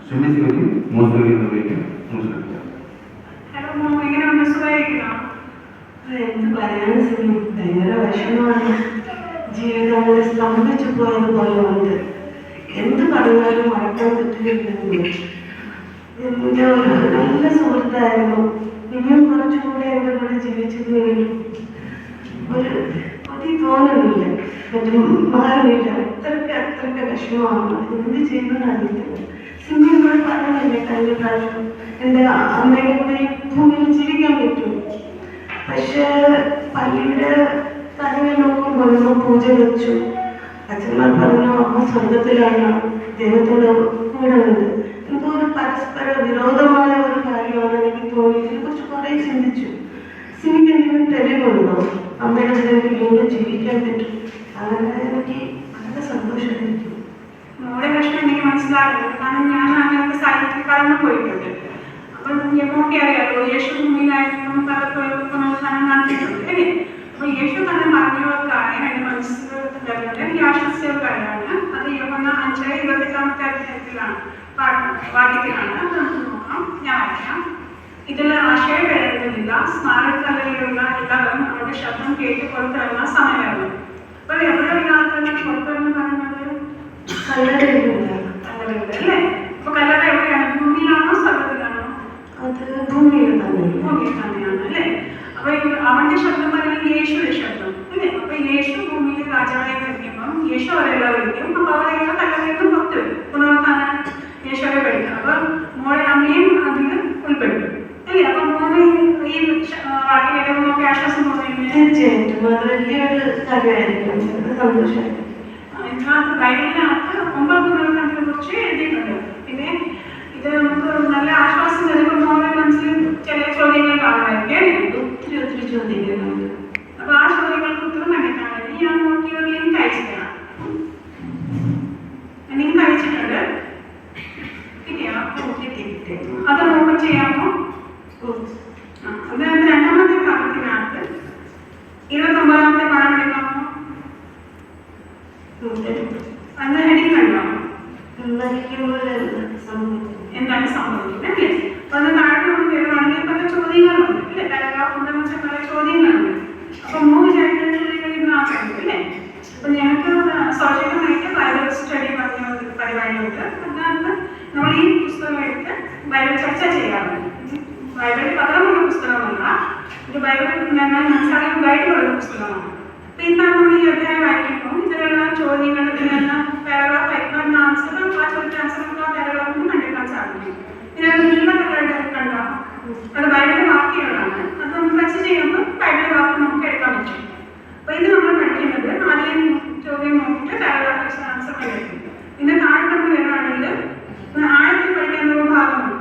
ക്ഷമിക്കുകയും മോശം നിർവഹിക്കും എന്ത് പറയാൻ ശ്രമിക്കും, ഭയങ്കര വിഷമമാണ്. ജീവിതം സ്തംഭിച്ചു പോയതുപോലെ ഉണ്ട്. എന്ത് പറഞ്ഞാലും മറക്കാൻ പറ്റുന്നില്ലെന്ന്. എൻ്റെ ഒരു നല്ല സുഹൃത്തായിരുന്നു. ഇനിയും കുറച്ചുകൂടെ എൻ്റെ കൂടെ ജീവിച്ചതിനെങ്കിലും ഒരു കൊതി തോന്നുന്നില്ല, മറ്റും മാറുന്നില്ല. അത്രയ്ക്ക് വിഷമമാണ്. എന്ത് ചെയ്യുന്നത് അറിയില്ല. സിനിമയോട് പറഞ്ഞില്ലേ കഴിഞ്ഞ പ്രാവശ്യം എൻ്റെ അമ്മയുടെ കൂടെ ഈ ഭൂമിയിൽ ജീവിക്കാൻ പറ്റും. പക്ഷേ പള്ളിയുടെ കാര്യങ്ങൾ നോക്കുമ്പോൾ പൂജ വെച്ചു. അച്ഛന്മാർ പറഞ്ഞു അമ്മ സ്വർഗത്തിലാണ്, ദൈവത്തോട് കൂടെ ഉണ്ട്. എന്തോ ഒരു പരസ്പര വിരോധമായ ഒരു കാര്യമാണ് എനിക്ക് തോന്നി. ഇതിനെക്കുറിച്ച് കുറേ ചിന്തിച്ചു. സിനിക്ക് എന്തെങ്കിലും തെളിവുണ്ടോ അമ്മയുടെ കൂടെ വീണ്ടും ജീവിക്കാൻ പറ്റും? അങ്ങനെ എനിക്ക് നല്ല സന്തോഷമായിരിക്കും. മോളെ പ്രശ്നം എനിക്ക് മനസ്സിലാകുന്നത് കാരണം ഞാൻ അങ്ങനത്തെ സാഹചര്യത്തിൽ കടന്നു പോയിട്ടുണ്ട്. അപ്പം നമുക്ക് അറിയാമല്ലോ, യേശു ഭൂമിയിലായിരുന്നു പലപ്പോഴും പുനരുദ്ധാനം നടത്തിയിട്ടുണ്ട് അല്ലേ. അപ്പൊ യേശു തന്നെ പറഞ്ഞവർക്കാണ് എൻ്റെ മനസ്സിൽ വരുന്നത്, എനിക്ക് ആശ്വസിച്ച ഒരു കാര്യമാണ്. അത് യോഹന്നാൻ 5:28 അധ്യായത്തിലാണ് വാക്യത്തിലാണ്. അത് നമുക്ക് നോക്കാം, ഞാൻ വായിക്കാം. ഇതിൽ ആശയപ്പെടേണ്ടതില്ല, സ്മാരകക്കലയിലുള്ള എല്ലാവരും അവരുടെ ശബ്ദം കേട്ട് പുറത്തിറങ്ങുന്ന സമയമായിരുന്നു. അപ്പോൾ എവിടെയുള്ള ആൾക്കാരാണ് പുറത്തിറങ്ങി പറയുന്നത്? കല്ലറയിലല്ലേ? അല്ലേ? അപ്പൊ കല്ലറ എവിടെയാണ്? ഭൂമിയിലാണോ സ്വർഗത്തിലാണോ? അത് ഭൂമിയിൽ തന്നെ. ഭൂമിയിൽ തന്നെയാണ് അല്ലേ. അപ്പൊ അവന്റെ ശബ്ദം പറയുന്നത് യേശുവിന്റെ ശബ്ദം അല്ലേ. അപ്പൊ യേശു ഭൂമിയിൽ രാജാവായി കഴിക്കുമ്പോൾ യേശു അവരെല്ലാം വിളിക്കും. അപ്പൊ അവരെല്ലാം കല്ലറയിൽ പുറത്ത് വരും. പുനരുദ്ധാനം യേശുവെ പഠിക്കും. അപ്പൊ മോളെ അമ്മയും അതിൽ ഉൾപ്പെടും അല്ലേ. അപ്പൊ മോനെ ഈ വാക്യം കേട്ടപ്പോൾ ആശ്വാസം തോന്നുന്നു. തീർച്ചയായിട്ടും അത് വലിയൊരു കാര്യമായിരിക്കും, സന്തോഷമായിരിക്കും. ബൈബിളിനകത്ത് 9 പുനരുദ്ധാനത്തെ കുറിച്ച് എഴുതിയിട്ടുണ്ട്. പിന്നെ ഇത് നമുക്ക് നല്ല ആശ്വാസം നൽകും. മോളെ മനസ്സിൽ ചില ചോദ്യങ്ങൾ കാണുമായിരിക്കും, ഒത്തിരി ചോദ്യങ്ങളുണ്ട്. അപ്പൊ ആ ചോദ്യങ്ങൾക്ക് ഉത്തരം കണ്ടിട്ടാണ് ഞാൻ നോക്കിയ ലിങ്ക് അയച്ചിട്ടാണ്. ലിങ്ക് അയച്ചിട്ടുണ്ട്, കിട്ടിയോ? അത് ഓപ്പൺ ചെയ്യാമോ? അത് രണ്ടാമത്തെ ഭാഗത്തിനകത്ത് 29ാമത്തെ പടം എടുക്കാമോ? അത് ഹെഡിങ് കണ്ടോ? എന്താണ് സംഭവിക്കുന്നത് അല്ലേ. അപ്പൊ അത് താഴെ നമുക്ക് വരുവാണെങ്കിൽ പല ചോദ്യങ്ങളുണ്ട് അല്ലെ. പാരഗ്രാഫ് ഉണ്ടെന്ന് വെച്ചാൽ പല ചോദ്യങ്ങളുണ്ട്. അപ്പൊ 3 ചാപ്റ്ററുകളിൽ ആക്കുന്നുണ്ട് അല്ലേ. അപ്പൊ ഞങ്ങൾക്ക് സൗജന്യമായിട്ട് ബൈബിൾ സ്റ്റഡി പറഞ്ഞ ഒരു പരിപാടിയുണ്ട്. അതിനകത്ത് നമ്മൾ ഈ പുസ്തകം എടുത്ത് ബൈബിൾ ചർച്ച ചെയ്യാറുണ്ട്. ബൈബിളിൽ പത്രമുള്ള പുസ്തകമല്ല, ഇത് ബൈബിളിൽ ഞങ്ങൾ മനസ്സിലാക്കാൻ ഗൈഡുള്ള പുസ്തകമാണ്. അപ്പൊ ഇന്നാണ് നമ്മൾ ഈ അധ്യായം വായിക്കുമ്പോൾ ഇതിലുള്ള ചോദ്യങ്ങൾ ഇതിനെല്ലാം പാരഗ്രാഫ് വായിക്കുന്ന ആൻസർ, ആ ചോദ്യത്തിന് ആൻസർ ആ പാരഗ്രാഫിന് കണ്ടെത്താൻ സാധിക്കും. ഇതിനകത്ത് നീല കളറായിട്ട് കണ്ടോ? അത് ബൈബിളിന്റെ വാക്യങ്ങളാണ്. അത് നമുക്ക് ടച്ച് ചെയ്യുമ്പോൾ ബൈബിളിന്റെ വാക്യം നമുക്ക് എടുക്കാൻ പറ്റും. അപ്പൊ ഇത് നമ്മൾ പഠിക്കുന്നത് ആദ്യം ചോദ്യം നോക്കിയിട്ട് പാരഗ്രാഫ് ആൻസർ കണ്ടെത്തും. പിന്നെ താഴെ നമ്മൾ വരുവാണെങ്കിൽ ആഴത്തിൽ പഠിക്കാൻ ഒരു ഭാഗമുണ്ട്.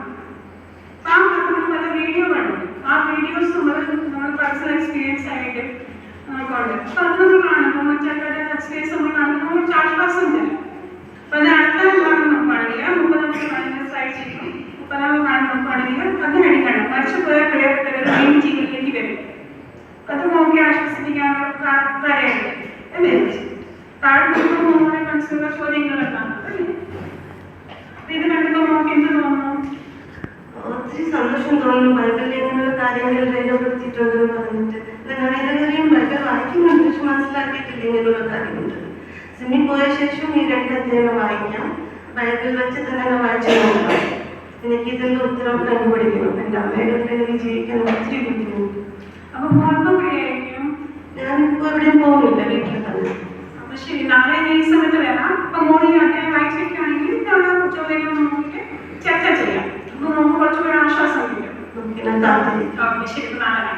ആ ഭാഗത്ത് പല വീഡിയോകളുണ്ട്. ആ വീഡിയോസ് നമ്മൾ പേഴ്സണൽ എക്സ്പീരിയൻസ് ആയിട്ട് നമുക്കുണ്ട്. അപ്പൊ അത് നമ്മൾ കാണുമ്പോൾ മറ്റേ എക്സ്പീരിയൻസ് നമ്മൾ കാണുമ്പോൾ നമുക്ക് ആശ്വാസം തരും. അപ്പൊ അത് അടുത്ത ഭാഗം നോക്കുകയാണെങ്കിൽ 30ാമത്തെ കാണുന്ന സ്ലൈഡ് ചെയ്യും. 30ാമത് കാണുന്ന നോക്കുകയാണെങ്കിൽ അത് ഹെഡിങ്ങാണ്, മറിച്ച് പോയ പ്രിയപ്പെട്ടവർ മെയിൻ ജീവിതത്തിലേക്ക് വരും. അത് നോക്കി ആശ്വസിപ്പിക്കാനുള്ള കാര്യമുണ്ട് അല്ലേ. താഴെ നമ്മുടെ മനസ്സിലുള്ള ചോദ്യങ്ങളെല്ലാം അല്ലേ. ഇത് കണ്ടുമ്പോൾ നോക്കി എന്ത് തോന്നുന്നു? ഒത്തിരി സന്തോഷം തോന്നുന്നു. ബൈബിളിൽ ഇങ്ങനെയുള്ള കാര്യങ്ങൾ രേഖപ്പെടുത്തിയിട്ടുണ്ടെന്ന് പറഞ്ഞിട്ട്. ഞാൻ ഇതുവരെയും ബൈബിൾ വായിക്കുന്നുണ്ട്, പക്ഷെ മനസ്സിലാക്കിയിട്ടില്ല ഇങ്ങനെയുള്ള കാര്യമുണ്ട്. സിനിമ പോയ ശേഷം ഈ 2 അധ്യായം വായിക്കാം. ബൈബിൾ വെച്ച് തന്നെ വായിച്ചു നോക്കാം. എനിക്ക് ഇതിൻ്റെ ഉത്തരം കണ്ടുപിടിക്കണം. എൻ്റെ അമ്മയുടെ അടുത്ത് എനിക്ക് ജീവിക്കാൻ ഒത്തിരി ബുദ്ധിമുട്ട്. അപ്പൊ മോർമ്മയായിരിക്കും. ഞാനിപ്പോൾ എവിടെയും പോകുന്നില്ല, വീട്ടിൽ തന്നെ. അപ്പൊ ശരി, നാളെ ഈ സമയത്ത് വരാം. അപ്പൊ മോർണിംഗ് അധ്യായം വായിച്ചിരിക്കുകയാണെങ്കിൽ ചോദ്യങ്ങൾ നോക്കിയിട്ട് ചർച്ച ചെയ്യാം. അപ്പൊ നമുക്ക് കുറച്ചുകൂടെ ആശ്വാസം കിട്ടും. ഓക്കെ ശരി, നാളെ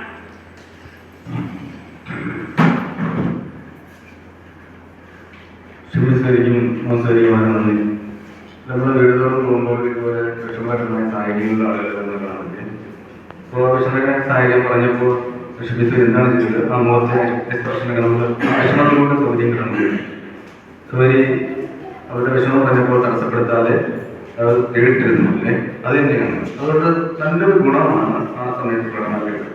ശുഭസരിക്കും മോശരിക്കുമാണ് നന്ദി. നമ്മൾ വീടുകളോട് പോകുമ്പോൾ ഇതുപോലെ വിഷമകരമായ സാഹചര്യങ്ങളിലുള്ള ആളുകൾ നമ്മൾ കാണുന്നത്. അപ്പോൾ വിഷമകരമായ സാഹചര്യം പറഞ്ഞപ്പോൾ ശുഭിസ് എന്താണ് ചെയ്തത്? ആ മോർച്ച എക്സ്പ്രഷനൊക്കെ നമ്മൾ വിഷമത്തിലൂടെ ചോദ്യങ്ങളാണ്. സോരി അവരുടെ വിഷമം പറഞ്ഞപ്പോൾ തടസ്സപ്പെടുത്താതെ അവർ കേട്ടിരുന്നു അല്ലേ. അത് തന്നെയാണ് അതുകൊണ്ട് നല്ലൊരു ഗുണമാണ് ആ സമയത്ത് പ്രകടമാക്കിയത്.